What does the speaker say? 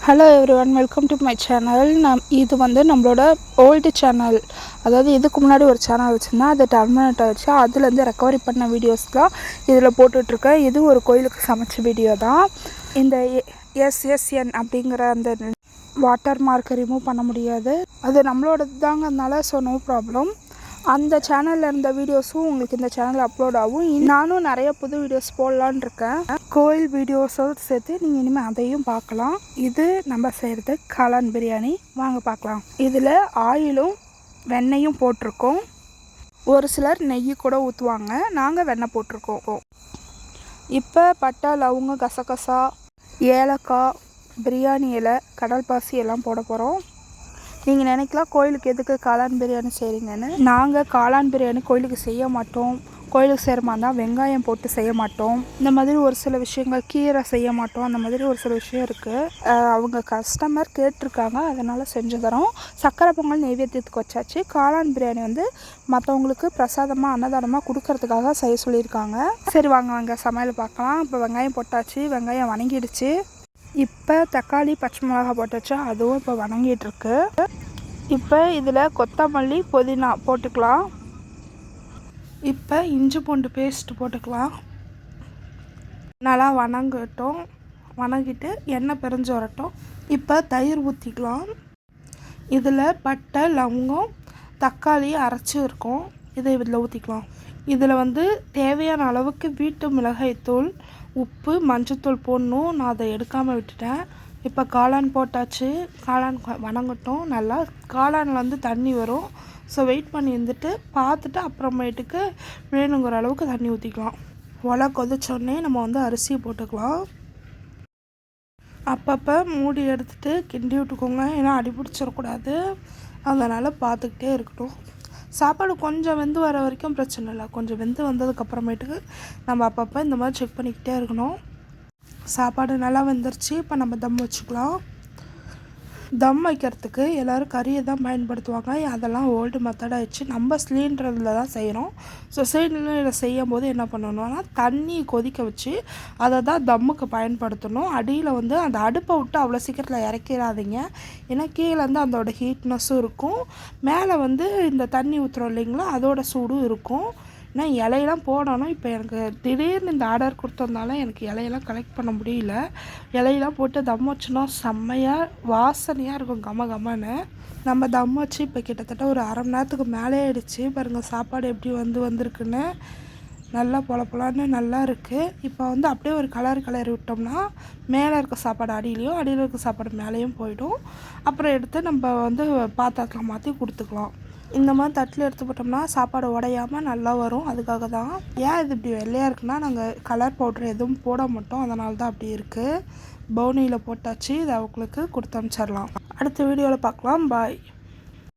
Hello everyone, welcome to my channel. இது வந்து நம்மளோட ஓல்டு சேனல். அதாவது இதுக்கு முன்னாடி ஒரு சேனல் வச்சுருந்தேன், அதை டெர்மினேட் ஆகிடுச்சு. அதுலேருந்து ரெக்கவரி பண்ண வீடியோஸ்லாம் இதில் போட்டுட்ருக்கேன். இது ஒரு கோயிலுக்கு சமைச்ச வீடியோ தான். இந்த எஸ்எஸ்என் அப்படிங்கிற அந்த வாட்டர் மார்க்கை ரிமூவ் பண்ண முடியாது, அது நம்மளோடது தாங்கிறதுனால. So no problem. அந்த சேனலில் இருந்த வீடியோஸும் உங்களுக்கு இந்த சேனலில் அப்லோட் ஆகும். நானும் நிறைய புது வீடியோஸ் போடலான்னு இருக்கேன், கோயில் வீடியோஸோடு சேர்த்து. நீங்கள் இனிமேல் அதையும் பார்க்கலாம். இது நம்ம செய்கிறது காளான் பிரியாணி. வாங்க பார்க்கலாம். இதில் ஆயிலும் வெண்ணெயும் போட்டிருக்கோம். ஒரு சிலர் நெய் கூட ஊற்றுவாங்க, நாங்கள் வெண்ணெய் போட்டிருக்கோம். இப்போ பட்டை, லவங்கம், கசகசா, ஏலக்காய், பிரியாணி இலை, கடல் பாசி எல்லாம் போட போகிறோம். நீங்கள் நினைக்கலாம் கோயிலுக்கு எதுக்கு காளான் பிரியாணி செய்கிறீங்கன்னு. நாங்கள் காளான் பிரியாணி கோயிலுக்கு செய்ய மாட்டோம். கோயிலுக்கு செய்கிற மாதிரி தான் வெங்காயம் போட்டு செய்ய மாட்டோம். இந்த மாதிரி ஒரு சில விஷயங்கள், கீரை செய்ய மாட்டோம். அந்த மாதிரி ஒரு சில விஷயம் இருக்குது. அவங்க கஸ்டமர் கேட்டிருக்காங்க, அதனால் செஞ்சு தரோம். சக்கரை பொங்கல் நெய்வேத்தியத்துக்கு வச்சாச்சு. காளான் பிரியாணி வந்து மற்றவங்களுக்கு பிரசாதமாக, அன்னதானமாக கொடுக்கறதுக்காக செய்ய சொல்லியிருக்காங்க. சரி வாங்க சமையல் பார்க்கலாம். இப்போ வெங்காயம் போட்டாச்சு, வெங்காயம் வணங்கிடுச்சு. இப்போ தக்காளி, பச்சை மிளகா போட்டாச்சு, அதுவும் இப்போ வணங்கிட்டுருக்கு. இப்போ இதில் கொத்தமல்லி, புதினா போட்டுக்கலாம். இப்போ இஞ்சி பூண்டு பேஸ்ட் போட்டுக்கலாம். நல்லா வணங்கட்டும். வணங்கிட்டு எண்ணெய் பிரிஞ்சு வரட்டும். இப்போ தயிர் ஊற்றிக்கலாம். இதில் பட்டை, லவங்கம், தக்காளி அரைச்சி இருக்கும், இதை இதில் ஊற்றிக்கலாம். இதில் வந்து தேவையான அளவுக்கு வீட்டு மிளகாய்த்தூள், உப்பு, மஞ்சத்தூள் போடணும். நான் அதை எடுக்காமல் விட்டுட்டேன். இப்போ காளான் போட்டாச்சு. காளான் வணங்கட்டும். நல்லா காளானில் வந்து தண்ணி வரும். ஸோ வெயிட் பண்ணி இருந்துட்டு பார்த்துட்டு அப்புறமேட்டுக்கு வேணுங்கிற அளவுக்கு தண்ணி ஊற்றிக்கலாம். ஒலை கொதிச்சோடனே நம்ம வந்து அரிசியை போட்டுக்கலாம். அப்பப்போ மூடி எடுத்துகிட்டு கிண்டி விட்டுக்கோங்க, ஏன்னா அடி பிடிச்சிடக்கூடாது. அதனால் பார்த்துக்கிட்டே இருக்கட்டும். சாப்பாடு கொஞ்சம் வெந்து வர வரைக்கும் பிரச்சனை இல்லை. கொஞ்சம் வெந்து வந்ததுக்கப்புறமேட்டுக்கு நம்ம அப்பப்போ இந்த மாதிரி செக் பண்ணிக்கிட்டே இருக்கணும். சாப்பாடு நல்லா வெந்துருச்சு. இப்போ நம்ம தம் வச்சுக்கலாம். தம் வைக்கிறதுக்கு எல்லோரும் கறியை தான் பயன்படுத்துவாங்க. அதெல்லாம் ஓல்டு மெத்தட் ஆகிடுச்சு. நம்ம சிலிண்டரில் தான் செய்கிறோம். ஸோ சிலிண்டரில் செய்யும் போது என்ன பண்ணணும்னா, தண்ணி கொதிக்க வச்சு அதை தான் தம்முக்கு பயன்படுத்தணும். அடியில் வந்து அந்த அடுப்பை விட்டு அவ்வளோ சீக்கிரத்தில் இறக்கிடாதீங்க, ஏன்னா கீழே வந்து அதோட ஹீட்னஸும் இருக்கும், மேலே வந்து இந்த தண்ணி ஊற்றுறோம் இல்லைங்களா, அதோட சூடும் இருக்கும். நான் இலையெல்லாம் போடணும். இப்போ எனக்கு திடீர்னு இந்த ஆர்டர் கொடுத்ததுனால எனக்கு இலையெல்லாம் கலெக்ட் பண்ண முடியல. இலையெல்லாம் போட்டு தம் வச்சுனா செம்மையாக வாசனையாக இருக்கும், கமன்னு. நம்ம தம் வச்சு இப்போ கிட்டத்தட்ட ஒரு அரை மணி நேரத்துக்கு மேலே ஆயிடுச்சு. பாருங்கள் சாப்பாடு எப்படி வந்திருக்குன்னு. நல்லா பொலப்பொலான்னு நல்லா இருக்குது. இப்போ வந்து அப்படியே ஒரு கலரி விட்டோம்னா மேலே இருக்க சாப்பாடு அடியிலையும், அடியில் இருக்க சாப்பாடு மேலேயும் போயிடும். அப்புறம் எடுத்து நம்ம வந்து பாத்திரத்தில் மாற்றி கொடுத்துக்கலாம். இந்த மாதிரி தட்டில் எடுத்து போட்டோம்னா சாப்பாடு உடையாமல் நல்லா வரும். அதுக்காக தான். ஏன் இது இப்படி வெள்ளையாக இருக்குன்னா, நாங்கள் கலர் பவுட்ரு எதுவும் போட மாட்டோம், அதனால தான் அப்படி இருக்குது. பவுனியில் போட்டாச்சு. இதை அவங்களுக்கு கொடுத்து அனுப்பிச்சிடலாம். அடுத்த வீடியோவில் பார்க்கலாம். பாய்.